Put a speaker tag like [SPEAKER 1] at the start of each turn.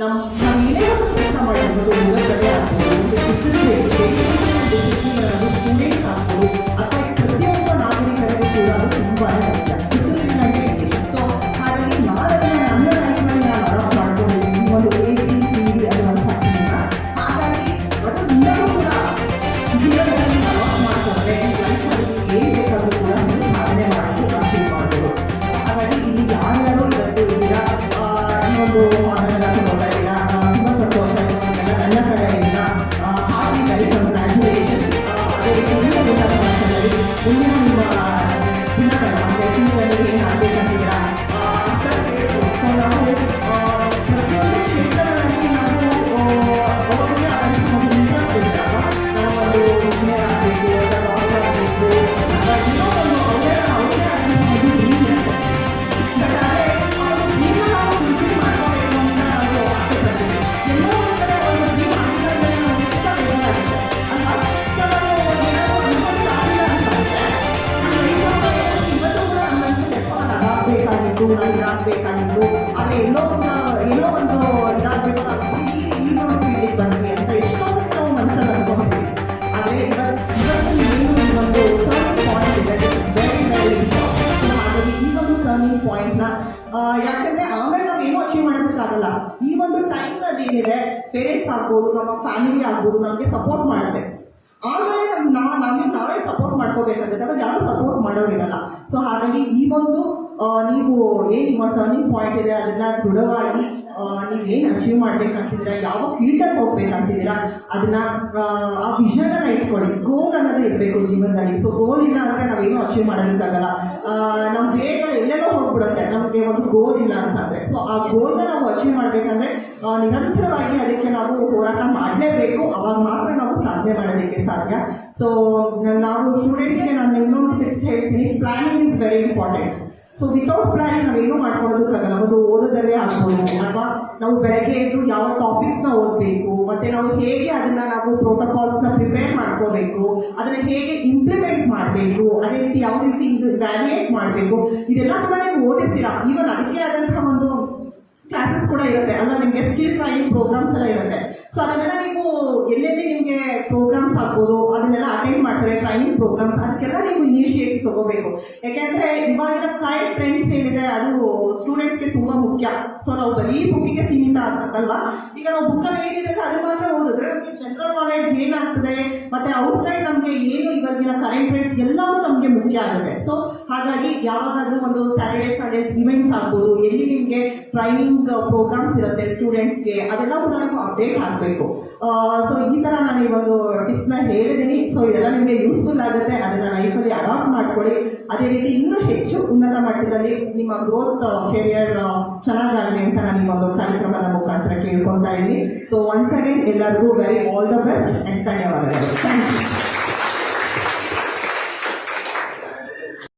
[SPEAKER 1] ನಾವು ಏನೇ ಒಂದು ಕೆಲಸ ಮಾಡಿರ್ಬೋದು, ಓದೋದ್ರಲ್ಲೇ ಆಗ್ಬೋದು, ಒಂದು ಡಿಸಿಪ್ಲಿನ್ ಅನ್ನೋದು ಸ್ಟೂಡೆಂಟ್ಸ್ ಆಗ್ಬೋದು ಅಥವಾ ಪ್ರತಿಯೊಬ್ಬ ನಾಗರಿಕರಿಗೂ ಕೂಡ ಅದು ತುಂಬಾ ಮುಖ್ಯ. ಡಿಸಿಪ್ಲಿನ್ ಆಗಿ ಎಜುಕೇಷನ್. ಸೊ ಹಾಗಾಗಿ ನಾನದನ್ನು ನನ್ನ ಲೈಫ್ನಲ್ಲಿ ನಾನು ಅಡಾಪ್ಟ್ ಮಾಡ್ಕೊಂಡಿದ್ದೀನಿ, ಈ ಒಂದು ABCD ಅನ್ನುವಂಥ ಥೀಮ್ನ. ಹಾಗಾಗಿ ಅದು ನಿಮಗೂ ಕೂಡ ಜೀವನದಲ್ಲಿ ಅಡಾಪ್ಟ್ ಮಾಡ್ಕೊಂಡ್ರೆ ಲೈಫಲ್ಲಿ ಏನು ಬೇಕಾದರೂ ಕೂಡ ನೀವು ಸಾಧನೆ ಮಾಡಿ ಅಚೀವ್ ಮಾಡ್ಬೋದು. ಹಾಗಾಗಿ ಇಲ್ಲಿ ಯಾರ್ಯಾರು ಇವತ್ತು ಇದ್ದೀರಾ, ಈ ಒಂದು ಅದನ್ನು ನೋಡ್ತಾ ಇದ್ದೀರಾ, ತುಂಬ ಸಂತೋಷ ಇದೆ. ನನ್ನ ಕಡೆಯಿಂದ ಹಾರ್ಟಿ ವೆರಿ ಕಂಗ್ರ್ಯಾಚುಲೇಷನ್ಸ್. ಅದೇ ರೀತಿ ಮುಂದಿನ ಮುಂದಿನ ನಿಮ್ಮ ದಿನಗಳ ಅಂದರೆ ಜೀವನದಲ್ಲಿ ಏನು ಆಗಬೇಕಂತಿದ್ದೀರಾ ಸರ್ ಹೇಳ್ಬೋದು. ಸೊ ನಾವು ಪ್ರತಿಯೊಂದು ಕ್ಷೇತ್ರಗಳಲ್ಲಿ ನಾವು ಅವರಿಗೆ ಅದಕ್ಕೆ ಒಂದು ಇಂಟ್ರೆಸ್ಟ್ ಇದ್ದಾಗ ನಾವು ಒಂದು ಇಂಜಿನಿಯರ್ ಆಗಬೇಕು ಅಥವಾ ಡಾಕ್ಟರ್ ಆಗಬೇಕು ಅಥವಾ ಏನೋ ಒಂದು ಅವರೇ ಅದನ್ನು ಒಂದು ಡ್ರೀಮ್ ಇರುತ್ತೆ. ಬಟ್ ಆದರೆ ಆ ಒಂದು ಡ್ರೀಮ್ನ ನಾವು ಫುಲ್ಫಿಲ್ ಮಾಡ್ಕೋಬೇಕು ಅಂತ ನಾವು ಆಸೆ ಪಡ್ತೀವಿ. ಎಲ್ಲೋ ಒಂದು ಕಡೆ ಒಂದು ಡ್ರೀಮ್ ಆಗಿರೋದ್ರೆ ನಮಗೆ ತುಂಬ ಬೇಜಾರಾಗುತ್ತೆ ಅಲ್ವಾ? ಸೊ ನಾವು ಏನಾದರೂ ಅನ್ಕೊಂಡು ಆಗಿಲ್ಲ ಅಂತಂದರೆ ನಮ್ಮ ಲೈಫಲ್ಲಿ ಇವತ್ತು ಕೂಡ ನಮ್ಗನ್ಸುತ್ತೆ ನಾನು ಅದಾಗಬೇಕಾಗಿತ್ತು, ನಾನು ಇದಾಗಬೇಕಾಗಿತ್ತು, ಆದರೆ ಎಲ್ಲೋ ಕೂಡ ಏನೋ ಒಂದು ಇದಾಗಬೇಕು ಈ ಒಂದು ಫೀಲ್ಡಿಗೆ ಬಂದ್ವಿ ಅಂತ ಎಷ್ಟೋ ಸತಿ ನಾವು ಮನಸ್ಸಲ್ಲಿ ಅನ್ಕೊಂಡ್ತೀವಿ. ಆದರೆ ಇವತ್ತು ಏನು ಈ ಒಂದು ಟರ್ನಿಂಗ್ ಪಾಯಿಂಟ್ ಇದೆ, ವೆರಿ ವೆರಿ ಇಂಪಾರ್ಟೆಂಟ್. ಸೊ ಹಾಗಾಗಿ ಈ ಒಂದು ಟರ್ನಿಂಗ್ ಪಾಯಿಂಟ್ನ ಯಾಕಂದರೆ ಆಮೇಲೆ ನಾವು ಏನೂ ಅಚೀವ್ ಮಾಡೋದಕ್ಕಾಗಲ್ಲ. ಈ ಒಂದು ಟೈಮ್ನಲ್ಲಿ ಏನಿದೆ ಪೇರೆಂಟ್ಸ್ ಆಗ್ಬೋದು, ನಮ್ಮ ಫ್ಯಾಮಿಲಿ ಆಗ್ಬೋದು ನಮಗೆ ಸಪೋರ್ಟ್ ಮಾಡುತ್ತೆ. ಆಮೇಲೆ ನಮಗೆ ನಾವೇ ಸಪೋರ್ಟ್ ಮಾಡ್ಕೋಬೇಕಾಗುತ್ತೆ, ಅವಾಗ ಯಾರು ಸಪೋರ್ಟ್ ಮಾಡೋರಿರಲ್ಲ. ಸೊ ಹಾಗಾಗಿ ಈ ಒಂದು ನೀವು ಏನು ನಿಮ್ಮ ಟರ್ನಿಂಗ್ ಪಾಯಿಂಟ್ ಇದೆ ಅದನ್ನು ದೃಢವಾಗಿ ನೀವೇನು ಅಚೀವ್ ಮಾಡ್ಬೇಕಂತಿದ್ದೀರಾ, ಯಾವ ಫೀಲ್ಡಲ್ಲಿ ಹೋಗ್ಬೇಕಂತಿದ್ದೀರಾ ಅದನ್ನು ಆ ವಿಷನ್ನ ಇಟ್ಕೊಳ್ಳಿ. ಗೋಲ್ ಅನ್ನೋದು ಇರಬೇಕು ಜೀವನದಲ್ಲಿ. ಸೊ ಗೋಲ್ ಇಲ್ಲ ಅಂದರೆ ನಾವೇನು ಅಚೀವ್ ಮಾಡೋದಕ್ಕಾಗಲ್ಲ. ನಮ್ಮ ಬೇಗಗಳು ಎಲ್ಲೆಲ್ಲೋ ಹೋಗ್ಬಿಡುತ್ತೆ ನಮಗೆ ಒಂದು ಗೋಲ್ ಇಲ್ಲ ಅಂತಂದರೆ. ಸೊ ಆ ಗೋಲ್ನ ನಾವು ಅಚೀವ್ ಮಾಡಬೇಕಂದ್ರೆ ನಿರಂತರವಾಗಿ ಅದಕ್ಕೆ ನಾವು ಹೋರಾಟ ಮಾಡಲೇಬೇಕು. ಅವಾಗ ಮಾತ್ರ ನಾವು ಸಾಧನೆ ಮಾಡೋದಕ್ಕೆ ಸಾಧ್ಯ. ಸೊ ನಾವು ಸ್ಟೂಡೆಂಟ್ಸ್ಗೆ ನಾನು ಇನ್ನೊಂದು ಟಿಪ್ಸ್ ಹೇಳ್ತೀನಿ, planning is very important. So without planning ನಾವೇನು ಮಾಡ್ಕೊಳ್ಳೋದಕ್ಕಾಗಲ್ಲ. ಒಂದು ಓದೋದಲ್ಲೇ ಆಗ್ಬೋದು ಅಥವಾ ನಾವು ಬೆಳಗ್ಗೆ ಎದ್ದು ಯಾವ ಟಾಪಿಕ್ಸ್ನ ಓದಬೇಕು, ಮತ್ತು ನಾವು ಹೇಗೆ ಅದನ್ನು ನಾವು ಪ್ರೋಟೋಕಾಲ್ಸ್ನ ಪ್ರಿಪೇರ್ ಮಾಡ್ಕೋಬೇಕು, ಅದನ್ನು ಹೇಗೆ ಇಂಪ್ಲಿಮೆಂಟ್ ಮಾಡಬೇಕು, ಅದೇ ರೀತಿ ಯಾವ ರೀತಿ ಇದು ವ್ಯಾಲ್ಯೂಯೇಟ್ ಮಾಡಬೇಕು, ಇದೆಲ್ಲ ಕೂಡ ನೀವು ಓದಿರ್ತೀರಾ. ಈವನ್ ಅದಕ್ಕೆ ಆದಂತಹ ಒಂದು ಕ್ಲಾಸಸ್ ಕೂಡ ಇರುತ್ತೆ ಅಲ್ಲ, ನಿಮಗೆ ಸ್ಕಿಲ್ ಟ್ರೈನಿಂಗ್ ಪ್ರೋಗ್ರಾಮ್ಸ್ ಎಲ್ಲ ಇರುತ್ತೆ. ಸೊ ಅದನ್ನೆಲ್ಲ ನೀವು ಎಲ್ಲೆಲ್ಲಿ ನಿಮಗೆ ಪ್ರೋಗ್ರಾಮ್ಸ್ ಆಗ್ಬೋದು ಅದನ್ನೆಲ್ಲ ಅಟೆಂಡ್ ಮಾಡ್ತಾರೆ, ಟ್ರೈನಿಂಗ್ ಪ್ರೋಗ್ರಾಮ್ಸ್, ಅದಕ್ಕೆಲ್ಲ ನೀವು ಇನಿಷಿಯೇಟಿವ್ ತಗೋಬೇಕು. ಯಾಕೆಂದರೆ ಇವಾಗಿನ ಕರೆಂಟ್ ಟ್ರೆಂಡ್ಸ್ ಏನಿದೆ ಅದು ಸ್ಟೂಡೆಂಟ್ಸ್ಗೆ ತುಂಬ ಮುಖ್ಯ. ಸೊ ನಾವು ಬರೀ ಬುಕ್ಕಿಗೆ ಸೀಮಿತ ಆಗ್ತದಲ್ವಾ. ಈಗ ನಾವು ಬುಕ್ಕಲ್ಲಿ ಏನಿದೆ ಅದು ಮಾತ್ರ ಓದಿದ್ರೆ ನಮಗೆ ಜನರಲ್ ನಾಲೆಡ್ಜ್ ಏನಾಗ್ತದೆ ಮತ್ತು ಔಟ್ಸೈಡ್ ನಮಗೆ ಏನು ಇವಾಗಿನ ಕರೆಂಟ್ ಟ್ರೆಂಡ್ಸ್ ಎಲ್ಲವೂ ನಮಗೆ ಮುಖ್ಯ ಆಗುತ್ತೆ. ಸೊ ಹಾಗಾಗಿ ಯಾವಾಗಾದ್ರೂ ಒಂದು ಸ್ಯಾಟರ್ಡೇ ಸಂಡೇಸ್ ಇವೆಂಟ್ಸ್ ಆಗ್ಬೋದು, ಎಲ್ಲಿ ನಿಮಗೆ ಟ್ರೈನಿಂಗ್ ಪ್ರೋಗ್ರಾಮ್ಸ್ ಇರುತ್ತೆ ಸ್ಟೂಡೆಂಟ್ಸ್ಗೆ, ಅದೆಲ್ಲ ಕೂಡ ನೀವು ಅಪ್ಡೇಟ್ ಆಗಬೇಕು. ಸೊ ಈ ಥರ ನಾನು ಈ ಒಂದು ಟಿಪ್ಸ್ನ ಹೇಳಿದ್ದೀನಿ. ಸೊ ಇದೆಲ್ಲ ನಿಮಗೆ ಯೂಸ್ಫುಲ್ ಆಗುತ್ತೆ, ಅದನ್ನು ಲೈಫಲ್ಲಿ ಅಡಾಪ್ಟ್ ಮಾಡ್ಕೊಳ್ಳಿ. ಅದೇ ರೀತಿ ಇನ್ನೂ ಹೆಚ್ಚು ಉನ್ನತ ಮಟ್ಟದಲ್ಲಿ ನಿಮ್ಮ ಗ್ರೋತ್ ಕೆರಿಯರ್ ಚೆನ್ನಾಗಾಗಲಿ ಅಂತ ನಾನು ಈ ಒಂದು ಕಾರ್ಯಕ್ರಮದ ಮುಖಾಂತರ ಕೇಳ್ಕೊತಾ ಇದ್ದೀನಿ. ಸೊ ಒನ್ಸ್ ಅಗೇನ್ ಎಲ್ಲರಿಗೂ very all the best and ಧನ್ಯವಾದಗಳು. Thank you.